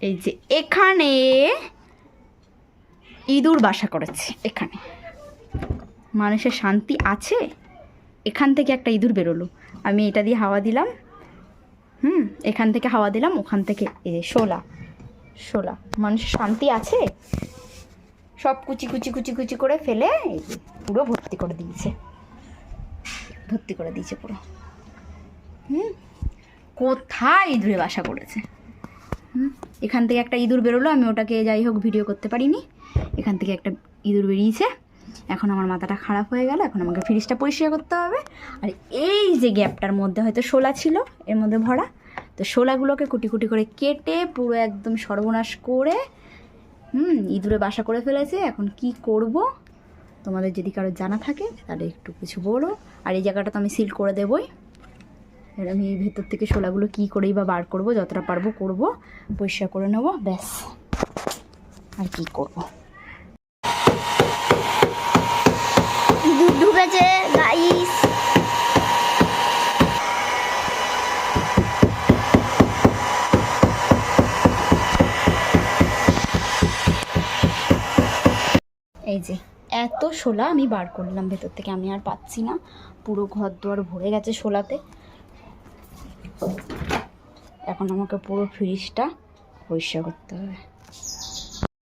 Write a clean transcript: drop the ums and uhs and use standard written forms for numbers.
এই যে এখানে ইঁদুর বাসা করেছে। এখানে মানুষের শান্তি আছে? এখান থেকে একটা ইঁদুর বেরোলো, আমি এটা দিয়ে হাওয়া দিলাম, এখান থেকে হাওয়া দিলাম, ওখান থেকে এই যে শোলা শোলা। মানুষের শান্তি আছে? সব কুচি কুচি কুচি কুচি করে ফেলে এই যে পুরো ভর্তি করে দিয়েছে, ভর্তি করে দিয়েছে পুরো। কোথায় ইঁদুরে বাসা করেছে? এখান থেকে একটা ইঁদুর বেরোলো, আমি ওটাকে যাই হোক ভিডিও করতে পারিনি। এখান থেকে একটা ইঁদুর বেরিয়েছে। এখন আমার মাথাটা খারাপ হয়ে গেল, এখন আমাকে ফ্রিজটা পরিষ্কার করতে হবে। আর এই যে গ্যাপটার মধ্যে হয়তো শোলা ছিল এর মধ্যে ভরা, তো শোলাগুলোকে কুটি কুটি করে কেটে পুরো একদম সর্বনাশ করে ইঁদুরে বাসা করে ফেলেছে। এখন কি করব, তোমাদের যদি কারো জানা থাকে তাহলে একটু কিছু বলো। আর এই জায়গাটা তো আমি সিল করে দেবই। এবার আমি এই ভেতর থেকে শোলাগুলো কী করেই বা বার করবো, যতটা পারবো করবো, পরিষ্কার করে নেবো, ব্যাস। আর কি করবো। দুধ ঢুকেছে গাইস। এই যে এত শোলা আমি বার করলাম ভেতর থেকে, আমি আর পাচ্ছি না, পুরো ঘর দুয়ার ভরে গেছে শোলাতে। এখন আমাকে পুরো ফ্রিজটা পরিষ্কার করতে হবে।